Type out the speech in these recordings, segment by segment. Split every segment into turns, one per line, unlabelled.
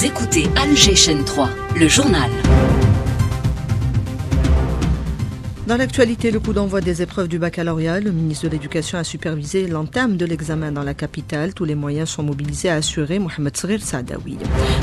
Vous écoutez Alger Chaîne 3, le journal.
Dans l'actualité, le coup d'envoi des épreuves du baccalauréat, le ministre de l'Éducation a supervisé l'entame de l'examen dans la capitale. Tous les moyens sont mobilisés à assurer Mohamed Sghir Saadawi.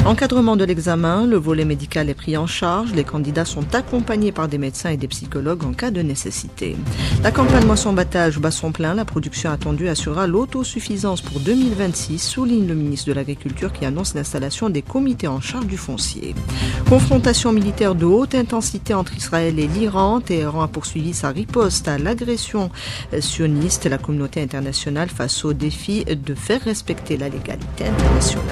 Encadrement de l'examen, le volet médical est pris en charge. Les candidats sont accompagnés par des médecins et des psychologues en cas de nécessité. La campagne moisson-battage bat son plein. La production attendue assurera l'autosuffisance pour 2026, souligne le ministre de l'Agriculture qui annonce l'installation des comités en charge du foncier. Confrontation militaire de haute intensité entre Israël et l'Iran. Téhéran a poursuivi sa riposte à l'agression sioniste. La communauté internationale face au défi de faire respecter la légalité internationale.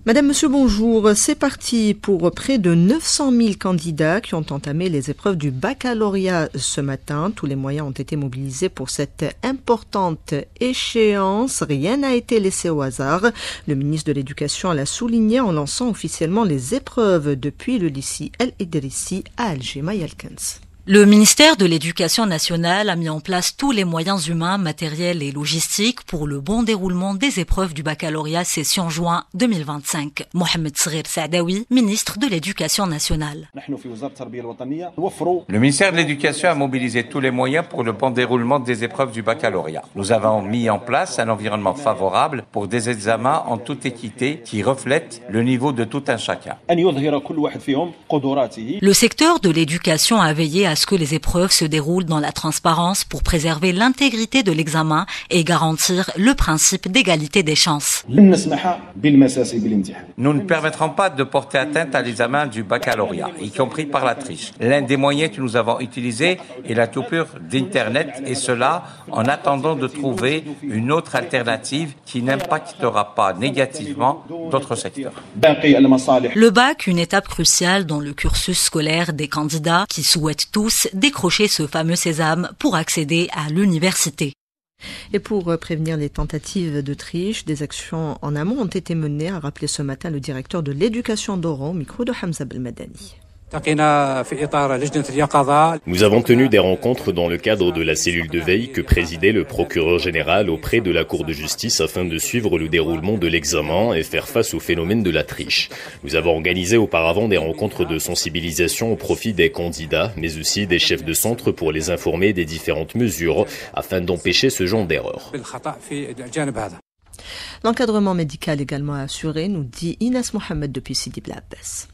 Madame, Monsieur, bonjour. C'est parti pour près de 900 000 candidats qui ont entamé les épreuves du baccalauréat ce matin. Tous les moyens ont été mobilisés pour cette importante échéance. Rien n'a été laissé au hasard. Le ministre de l'Éducation l'a souligné en lançant officiellement les épreuves depuis le lycée El Idrissi à Alger. Mayalkens.
Le ministère de l'Éducation nationale a mis en place tous les moyens humains, matériels et logistiques pour le bon déroulement des épreuves du baccalauréat session juin 2025. Mohamed Sghir Saadawi, ministre de l'Éducation nationale.
Le ministère de l'Éducation a mobilisé tous les moyens pour le bon déroulement des épreuves du baccalauréat. Nous avons mis en place un environnement favorable pour des examens en toute équité qui reflètent le niveau de tout un chacun.
Le secteur de l'éducation a veillé à ce que les épreuves se déroulent dans la transparence pour préserver l'intégrité de l'examen et garantir le principe d'égalité des chances.
Nous ne permettrons pas de porter atteinte à l'examen du baccalauréat, y compris par la triche. L'un des moyens que nous avons utilisés est la coupure d'Internet, et cela en attendant de trouver une autre alternative qui n'impactera pas négativement d'autres secteurs.
Le bac, une étape cruciale dans le cursus scolaire des candidats qui souhaitent tous décrocher ce fameux sésame pour accéder à l'université.
Et pour prévenir les tentatives de triche, des actions en amont ont été menées, a rappelé ce matin le directeur de l'éducation d'Oran au micro de Hamza Belmadani.
Nous avons tenu des rencontres dans le cadre de la cellule de veille que présidait le procureur général auprès de la Cour de justice afin de suivre le déroulement de l'examen et faire face au phénomène de la triche. Nous avons organisé auparavant des rencontres de sensibilisation au profit des candidats, mais aussi des chefs de centre pour les informer des différentes mesures afin d'empêcher ce genre d'erreur.
L'encadrement médical également assuré, nous dit Inès Mohamed depuis Sidi Bla Abbas.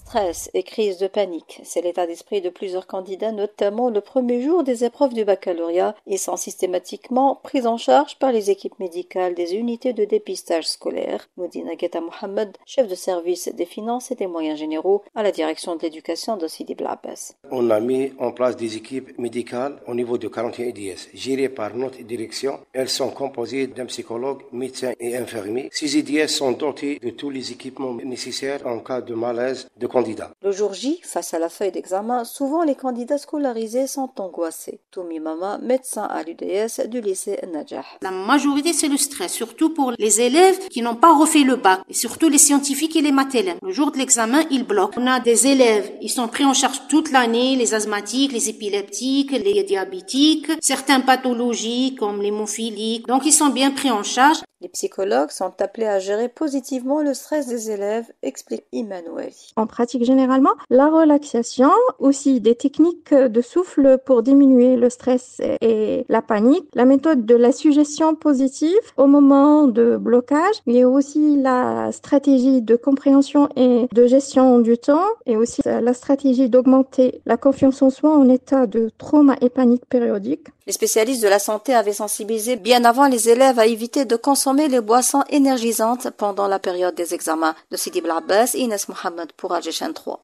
Stress et crise de panique, c'est l'état d'esprit de plusieurs candidats, notamment le premier jour des épreuves du baccalauréat. Ils sont systématiquement pris en charge par les équipes médicales des unités de dépistage scolaire. Moudina Gheta Mohamed, chef de service des finances et des moyens généraux à la direction de l'éducation de Sidi Bla Abbas.
On a mis en place des équipes médicales au niveau de 41 IDS, gérées par notre direction. Elles sont composées d'un psychologue, médecin et infirmier. Ces IDS sont dotés de tous les équipements nécessaires en cas de malaise de candidats.
Le jour J, face à la feuille d'examen, souvent les candidats scolarisés sont angoissés. Toumi Mama, médecin à l'UDS du lycée Najah.
La majorité, c'est le stress, surtout pour les élèves qui n'ont pas refait le bac, et surtout les scientifiques et les maths-élèves. Le jour de l'examen, ils bloquent. On a des élèves, ils sont pris en charge toute l'année, les asthmatiques, les épileptiques, les diabétiques, certaines pathologies comme l'hémophilie, donc ils sont bien pris en charge.
Les psychologues sont appelés à gérer positivement le stress des élèves, explique Emmanuel.
On pratique généralement la relaxation, aussi des techniques de souffle pour diminuer le stress et la panique. La méthode de la suggestion positive au moment de blocage. Il y a aussi la stratégie de compréhension et de gestion du temps et aussi la stratégie d'augmenter la confiance en soi en état de trauma et panique périodique.
Les spécialistes de la santé avaient sensibilisé bien avant les élèves à éviter de consommer les boissons énergisantes pendant la période des examens. De Sidi Bla Abbas, Inès Mohamed pour Alger Chaîne 3.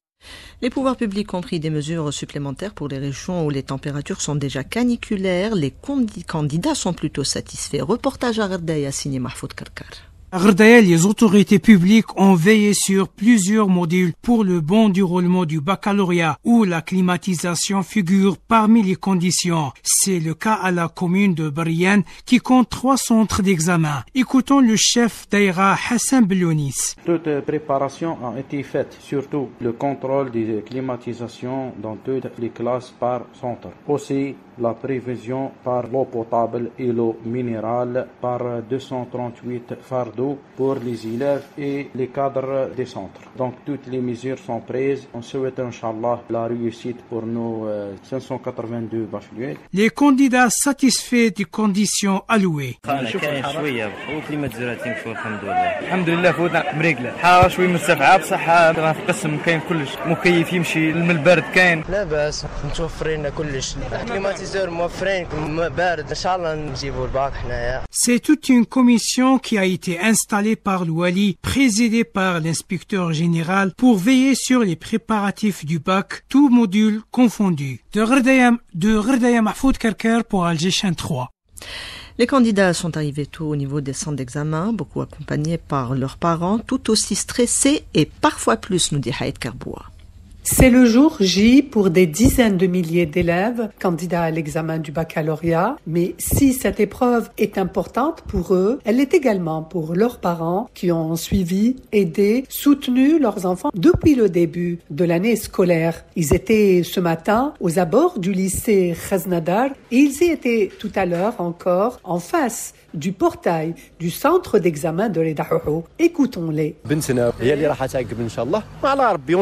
Les pouvoirs publics ont pris des mesures supplémentaires pour les régions où les températures sont déjà caniculaires. Les candidats sont plutôt satisfaits. Reportage à Gherdaya signé Mahfoud Karkar.
À Gherdaya, les autorités publiques ont veillé sur plusieurs modules pour le bon déroulement du baccalauréat où la climatisation figure parmi les conditions. C'est le cas à la commune de Bariane qui compte 3 centres d'examen. Écoutons le chef d'Aïra Hassan Belounis.
Toutes les préparations ont été faites, surtout le contrôle des climatisations dans toutes les classes par centre. Aussi, la prévision par l'eau potable et l'eau minérale par 238 fardeaux pour les élèves et les cadres des centres. Donc toutes les mesures sont prises. On souhaite Inch'Allah la réussite pour nos 582 bacheliers.
Les candidats satisfaits des conditions allouées.
الحمد لله فوتنا مريقله حاره شوي مستفعه بصح راه في قسم كاين كلش مكيف يمشي البرد كاين
لا باس متوفرين كلش كليماتيزور موفرين بارد ان شاء الله نجيبوا الباك حنايا.
C'est toute une commission qui a été installée par le Wali, présidée par l'inspecteur général pour veiller sur les préparatifs du bac, tous modules confondus. De Gherdaya Mahfoud Kerker pour Alger 3.
Les candidats sont arrivés tôt au niveau des centres d'examen, beaucoup accompagnés par leurs parents, tout aussi stressés et parfois plus, nous dit Haït Kerboua.
C'est le jour J pour des dizaines de milliers d'élèves candidats à l'examen du baccalauréat. Mais si cette épreuve est importante pour eux, elle est également pour leurs parents qui ont suivi, aidé, soutenu leurs enfants depuis le début de l'année scolaire. Ils étaient ce matin aux abords du lycée Khaznadar et ils y étaient tout à l'heure encore en face du portail du centre d'examen de l'Edahouhou. Écoutons-les.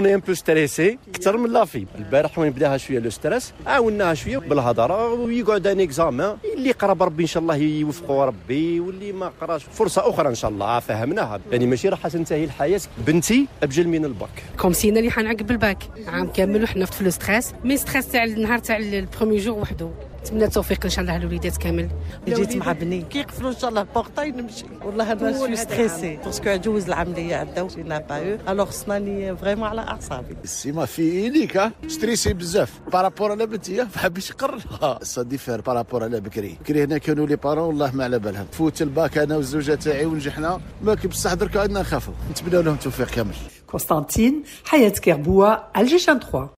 On est un peu stressé. اكثر من لافي البارح وين بداها شويه لو ستريس عاوناها شويه بالهضره ويقعد ان اكزامان اللي قرب ربي ان شاء الله يوفقوا ربي واللي ما قراش فرصه اخرى ان شاء الله فهمناها يعني ماشي راح تنتهي الحياه بنتي ابجل من الباك
كومسينا اللي حنعقب الباك عام كامل وحنا في الستريس مي ستريس تاع النهار تاع البروميي جور وحده نتمنى التوفيق ان شاء الله على الوليدات كامل.
جيت مع بني كيقفلوا ان شاء الله البورطاي نمشي والله انا شوي ستريسي باسكو عجوز العمليه عندها وجينا با الوغ صناني فريمون على اعصابي
سي ما في ليك ستريسي بزاف بارابور على بنتي ما حبيتش نقرر سا ديفير بارابور على بكري هنا كانوا لي بارون والله ما على بالهم فوت الباك انا والزوجه تاعي ونجحنا ما كي بصح درك عندنا نخافوا نتمنى لهم التوفيق كامل.
Constantine, Hayat Kerboua, Alger 3.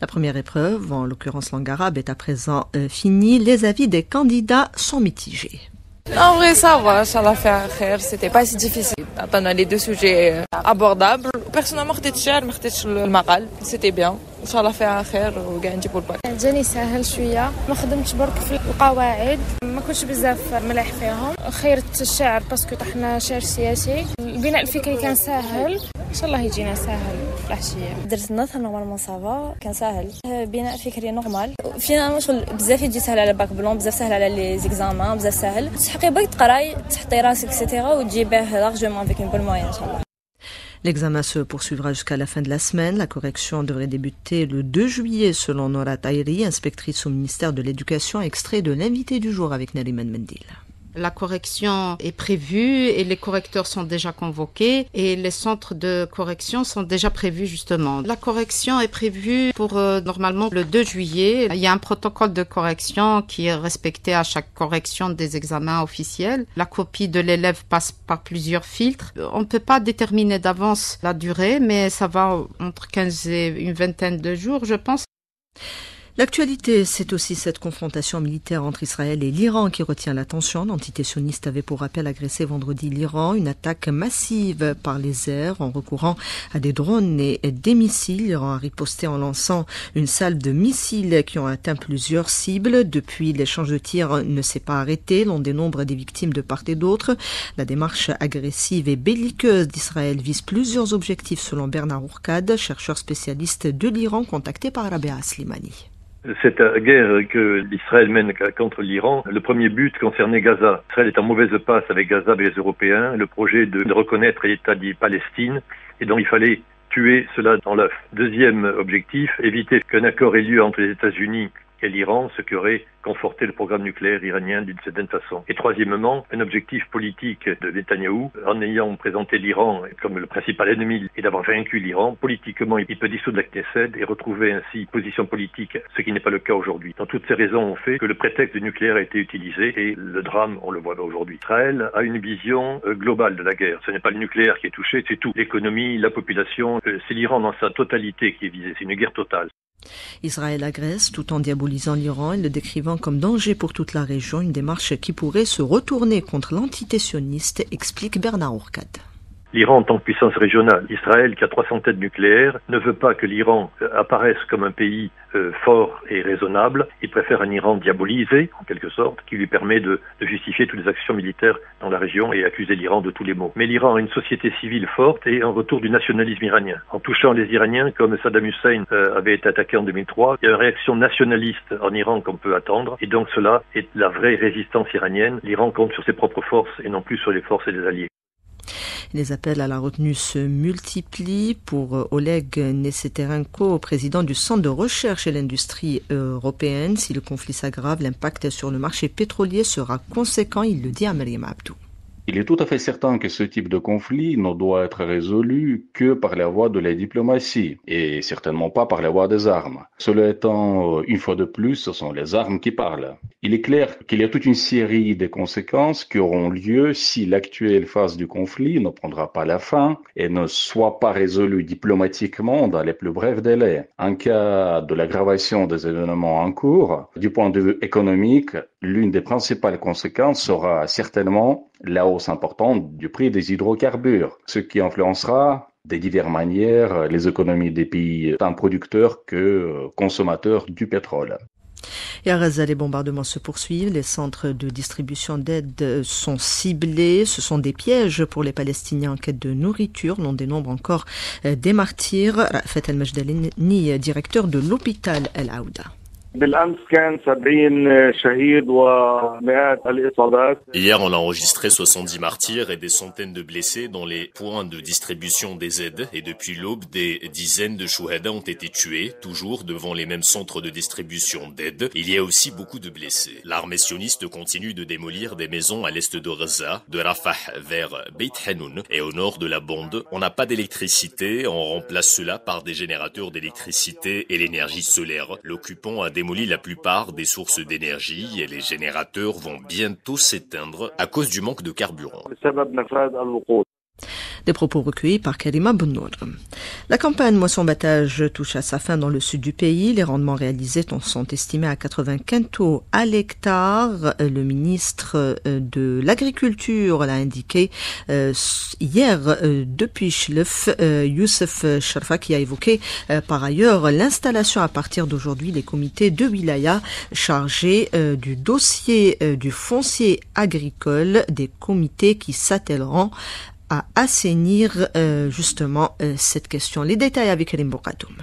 La première épreuve, en l'occurrence langue arabe, est à présent finie. Les avis des candidats sont mitigés.
En vrai, ça va, Inch'Allah faire khair, c'était pas si difficile. On a les deux sujets abordables. Personnellement, c'était bien. Inch'Allah faire khair وكاع نجيبوا الباك.
جاني سهل شويه ما خدمتش برك في القواعد ما كنتش بزاف ملاح فيهم خيرت الشعر باسكو طحنا شعر سياسي البناء الفكري كان سهل ان شاء الله يجينا سهل العشيه
درت النظر نورمالمون صافا كان سهل بناء فكري نورمال فينا شغل بزاف يجي سهل على باك بلون بزاف سهل على لي زيكزامان بزاف سهل تحقي باك تقراي تحطي راسك اكسيتيرا وتجيبيه لارجومون افيك اون بون موين ان شاء الله.
L'examen se poursuivra jusqu'à la fin de la semaine. La correction devrait débuter le 2 juillet selon Nora Tahiri, inspectrice au ministère de l'Éducation, extrait de l'invité du jour avec Nariman Mendil.
La correction est prévue et les correcteurs sont déjà convoqués et les centres de correction sont déjà prévus justement. La correction est prévue pour normalement le 2 juillet. Il y a un protocole de correction qui est respecté à chaque correction des examens officiels. La copie de l'élève passe par plusieurs filtres. On ne peut pas déterminer d'avance la durée, mais ça va entre 15 et une vingtaine de jours, je pense.
L'actualité, c'est aussi cette confrontation militaire entre Israël et l'Iran qui retient l'attention. L'entité sioniste avait pour rappel agressé vendredi l'Iran, une attaque massive par les airs en recourant à des drones et des missiles. L'Iran a riposté en lançant une salve de missiles qui ont atteint plusieurs cibles. Depuis, l'échange de tirs ne s'est pas arrêté. L'on dénombre des victimes de part et d'autre. La démarche agressive et belliqueuse d'Israël vise plusieurs objectifs selon Bernard Ourcade, chercheur spécialiste de l'Iran contacté par Rabea Slimani.
Cette guerre que l'Israël mène contre l'Iran, le premier but concernait Gaza. Israël est en mauvaise passe avec Gaza, avec les Européens, le projet de reconnaître l'État dit Palestine, et donc il fallait tuer cela dans l'œuf. Deuxième objectif, éviter qu'un accord ait lieu entre les États-Unis et l'Iran, ce qui aurait conforté le programme nucléaire iranien d'une certaine façon. Et troisièmement, un objectif politique de Netanyahou, en ayant présenté l'Iran comme le principal ennemi et d'avoir vaincu l'Iran, politiquement, il peut dissoudre la Knesset et retrouver ainsi position politique, ce qui n'est pas le cas aujourd'hui. Donc toutes ces raisons ont fait que le prétexte du nucléaire a été utilisé et le drame, on le voit aujourd'hui. Israël a une vision globale de la guerre. Ce n'est pas le nucléaire qui est touché, c'est tout. L'économie, la population, c'est l'Iran dans sa totalité qui est visé. C'est une guerre totale.
Israël agresse tout en diabolisant l'Iran et le décrivant comme danger pour toute la région, une démarche qui pourrait se retourner contre l'entité sioniste, explique Bernard Ourcade.
L'Iran en tant que puissance régionale, Israël qui a 300 têtes nucléaires, ne veut pas que l'Iran apparaisse comme un pays fort et raisonnable. Il préfère un Iran diabolisé, en quelque sorte, qui lui permet de justifier toutes les actions militaires dans la région et accuser l'Iran de tous les maux. Mais l'Iran a une société civile forte et un retour du nationalisme iranien. En touchant les Iraniens, comme Saddam Hussein avait été attaqué en 2003, il y a une réaction nationaliste en Iran qu'on peut attendre. Et donc cela est la vraie résistance iranienne. L'Iran compte sur ses propres forces et non plus sur les forces des alliés.
Les appels à la retenue se multiplient pour Oleg Neseterenko, président du Centre de recherche et l'industrie européenne. Si le conflit s'aggrave, l'impact sur le marché pétrolier sera conséquent, il le dit à Mariam Abdou.
Il est tout à fait certain que ce type de conflit ne doit être résolu que par la voie de la diplomatie et certainement pas par la voie des armes. Cela étant, une fois de plus, ce sont les armes qui parlent. Il est clair qu'il y a toute une série de conséquences qui auront lieu si l'actuelle phase du conflit ne prendra pas la fin et ne soit pas résolue diplomatiquement dans les plus brefs délais. En cas de l'aggravation des événements en cours, du point de vue économique, l'une des principales conséquences sera certainement la hausse importante du prix des hydrocarbures, ce qui influencera de diverses manières les économies des pays tant producteurs que consommateurs du pétrole.
Et à Gaza, les bombardements se poursuivent. Les centres de distribution d'aide sont ciblés. Ce sont des pièges pour les Palestiniens en quête de nourriture. L'on dénombre encore des martyrs. Rafat El-Majdalini, directeur de l'hôpital El Aouda.
Hier, on a enregistré 70 martyrs et des centaines de blessés dans les points de distribution des aides. Et depuis l'aube, des dizaines de chouhada ont été tués, toujours devant les mêmes centres de distribution d'aide. Il y a aussi beaucoup de blessés. L'armée sioniste continue de démolir des maisons à l'est de Gaza, de Rafah vers Beit Hanoun et au nord de la bande. On n'a pas d'électricité, on remplace cela par des générateurs d'électricité et l'énergie solaire. L'occupant a démoli la plupart des sources d'énergie et les générateurs vont bientôt s'éteindre à cause du manque de carburant.
Des propos recueillis par Karima Bennour. La campagne moisson-battage touche à sa fin dans le sud du pays. Les rendements réalisés sont estimés à 80 quintaux à l'hectare. Le ministre de l'Agriculture l'a indiqué hier depuis Chlef, Youssef Sharfa, qui a évoqué par ailleurs l'installation à partir d'aujourd'hui des comités de wilaya chargés du dossier du foncier agricole, des comités qui s'attelleront à assainir justement cette question. Les détails avec Elim Boukatoum.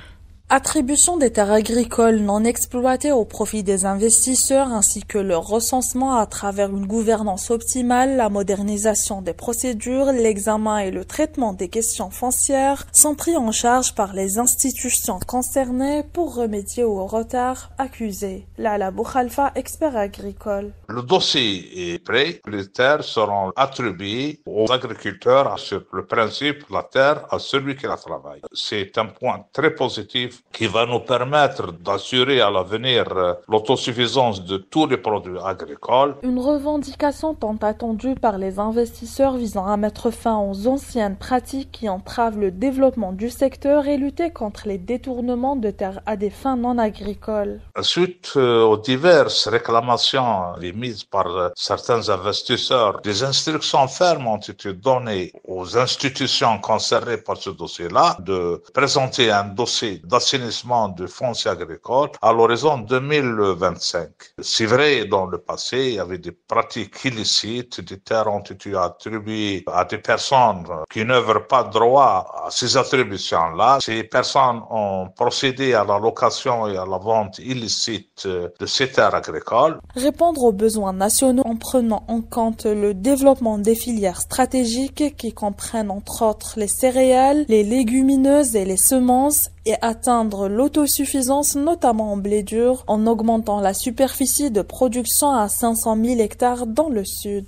Attribution des terres agricoles non exploitées au profit des investisseurs ainsi que leur recensement à travers une gouvernance optimale, la modernisation des procédures, l'examen et le traitement des questions foncières sont pris en charge par les institutions concernées pour remédier au retard accusé. Lala Boukhalfa, expert agricole.
Le dossier est prêt. Les terres seront attribuées aux agriculteurs sur le principe la terre à celui qui la travaille. C'est un point très positif qui va nous permettre d'assurer à l'avenir l'autosuffisance de tous les produits agricoles.
Une revendication tant attendue par les investisseurs visant à mettre fin aux anciennes pratiques qui entravent le développement du secteur et lutter contre les détournements de terres à des fins non agricoles.
Suite aux diverses réclamations émises par certains investisseurs, des instructions fermes ont été données aux institutions concernées par ce dossier-là de présenter un dossier d'assainissement du foncier agricole à l'horizon 2025. C'est vrai, dans le passé, il y avait des pratiques illicites, des terres ont été attribuées à des personnes qui n'œuvrent pas droit à ces attributions-là. Ces personnes ont procédé à la location et à la vente illicite de ces terres agricoles.
Répondre aux besoins nationaux en prenant en compte le développement des filières stratégiques qui comprennent entre autres les céréales, les légumineuses et les semences et atteindre l'autosuffisance notamment en blé dur en augmentant la superficie de production à 500 000 hectares dans le sud.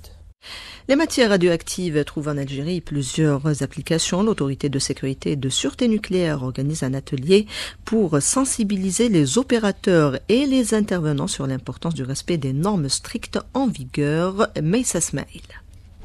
Les matières radioactives trouvent en Algérie plusieurs applications. L'autorité de sécurité et de sûreté nucléaire organise un atelier pour sensibiliser les opérateurs et les intervenants sur l'importance du respect des normes strictes en vigueur. Meissa Smaïl.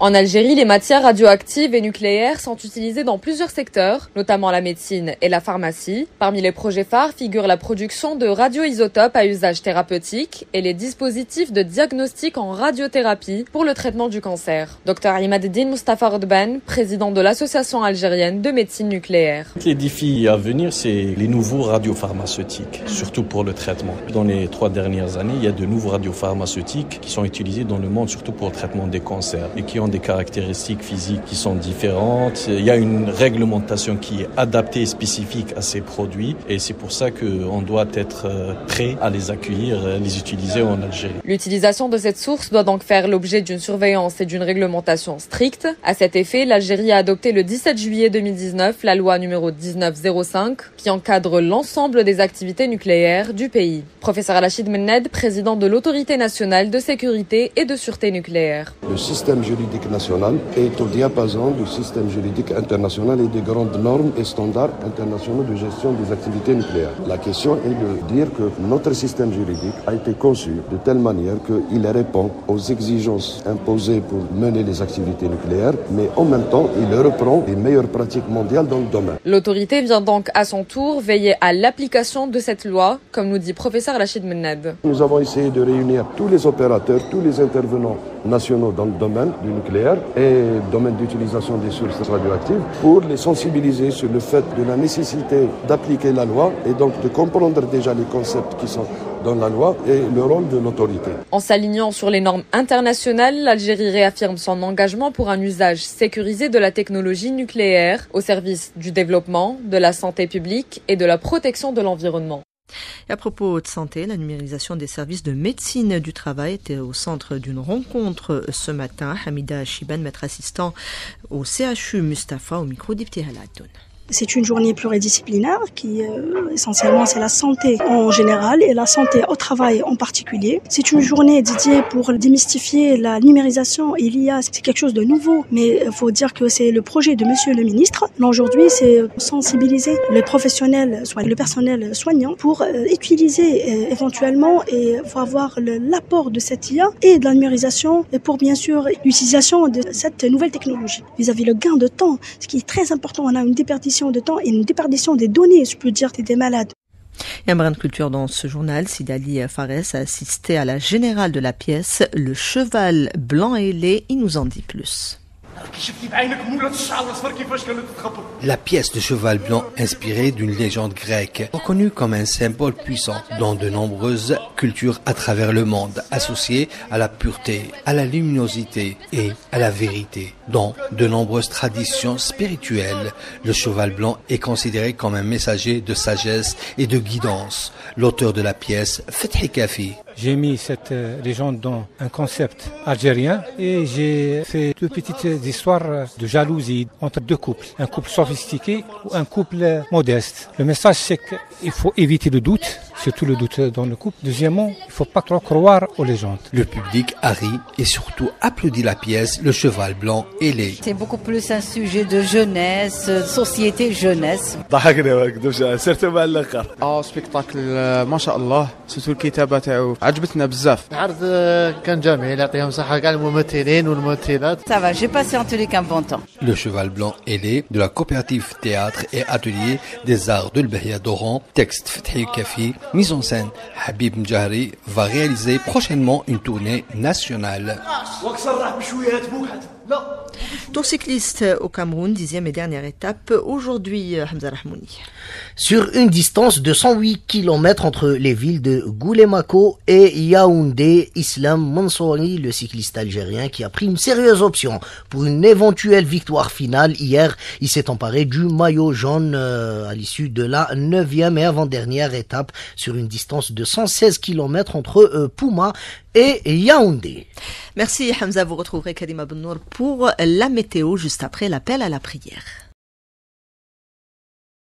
En Algérie, les matières radioactives et nucléaires sont utilisées dans plusieurs secteurs, notamment la médecine et la pharmacie. Parmi les projets phares figurent la production de radioisotopes à usage thérapeutique et les dispositifs de diagnostic en radiothérapie pour le traitement du cancer. Dr Imadeddine Mustafa Rodban, président de l'Association algérienne de médecine nucléaire.
Les défis à venir, c'est les nouveaux radiopharmaceutiques, surtout pour le traitement. Dans les 3 dernières années, il y a de nouveaux radiopharmaceutiques qui sont utilisés dans le monde, surtout pour le traitement des cancers et qui ont des caractéristiques physiques qui sont différentes. Il y a une réglementation qui est adaptée et spécifique à ces produits et c'est pour ça qu'on doit être prêt à les accueillir, les utiliser en Algérie.
L'utilisation de cette source doit donc faire l'objet d'une surveillance et d'une réglementation stricte. À cet effet, l'Algérie a adopté le 17 juillet 2019 la loi numéro 1905 qui encadre l'ensemble des activités nucléaires du pays. Professeur Al-Rachid Menned, président de l'Autorité nationale de sécurité et de sûreté nucléaire.
Le système juridique national est au diapason du système juridique international et des grandes normes et standards internationaux de gestion des activités nucléaires. La question est de dire que notre système juridique a été conçu de telle manière qu'il répond aux exigences imposées pour mener les activités nucléaires, mais en même temps, il reprend les meilleures pratiques mondiales dans le domaine.
L'autorité vient donc à son tour veiller à l'application de cette loi, comme nous dit professeur Al-Rachid Menned.
Nous avons essayé de réunir tous les opérateurs, tous les intervenants nationaux dans le domaine du nucléaire et domaine d'utilisation des sources radioactives pour les sensibiliser sur le fait de la nécessité d'appliquer la loi et donc de comprendre déjà les concepts qui sont dans la loi et le rôle de l'autorité.
En s'alignant sur les normes internationales, l'Algérie réaffirme son engagement pour un usage sécurisé de la technologie nucléaire au service du développement, de la santé publique et de la protection de l'environnement.
Et à propos de santé, la numérisation des services de médecine du travail était au centre d'une rencontre ce matin. Hamida Chiban, maître assistant au CHU Mustapha, au micro d'Ibtihal Addoun.
C'est une journée pluridisciplinaire qui, essentiellement, c'est la santé en général et la santé au travail en particulier. C'est une journée dédiée pour démystifier la numérisation et l'IA. C'est quelque chose de nouveau, mais il faut dire que c'est le projet de Monsieur le Ministre. Aujourd'hui, c'est sensibiliser les professionnels, soit le personnel soignant, pour utiliser éventuellement et avoir l'apport de cette IA et de la numérisation et pour bien sûr l'utilisation de cette nouvelle technologie. Vis-à-vis le gain de temps, ce qui est très important, on a une déperdition de temps et une déperdition des données, je peux dire, des malades.
Et un brin de culture dans ce journal, Sidali Fares a assisté à la générale de la pièce Le Cheval Blanc Ailé, il nous en dit plus.
La pièce de Cheval Blanc inspirée d'une légende grecque, reconnue comme un symbole puissant dans de nombreuses cultures à travers le monde, associée à la pureté, à la luminosité et à la vérité. Dans de nombreuses traditions spirituelles, le cheval blanc est considéré comme un messager de sagesse et de guidance. L'auteur de la pièce, Fethi Kafi.
J'ai mis cette légende dans un concept algérien et j'ai fait 2 petites histoires de jalousie entre 2 couples. Un couple sophistiqué ou un couple modeste. Le message, c'est qu'il faut éviter le doute, surtout le doute dans le couple. Deuxièmement, il ne faut pas trop croire aux légendes.
Le public a ri et surtout applaudi la pièce Le Cheval Blanc Ailé.
C'est beaucoup plus un sujet de jeunesse, société jeunesse.
spectacle ما شاء الله surtout الكتابة تاعو عجبتنا بزاف.
العرض كان جميل يعطيهم صحة كاع الممثلين والممثلات.
Ça va, j'ai passé en tous les cas un bon temps.
Le Cheval Blanc Ailé de la coopérative Théâtre et Atelier des Arts de l'Bahia d'Oran, texte Fethi Kafi, mise en scène Habib Mjahri, va réaliser prochainement une tournée nationale.
Tour cycliste au Cameroun, 10e et dernière étape. Aujourd'hui, Hamza Rahmouni.
Sur une distance de 108 km entre les villes de Goulémako et Yaoundé, Islam Mansouri, le cycliste algérien qui a pris une sérieuse option pour une éventuelle victoire finale hier, il s'est emparé du maillot jaune à l'issue de la 9e et avant-dernière étape sur une distance de 116 km entre Pouma et Yaoundé.
Merci Hamza, vous retrouverez Karima Bennour pour la météo juste après l'appel à la prière.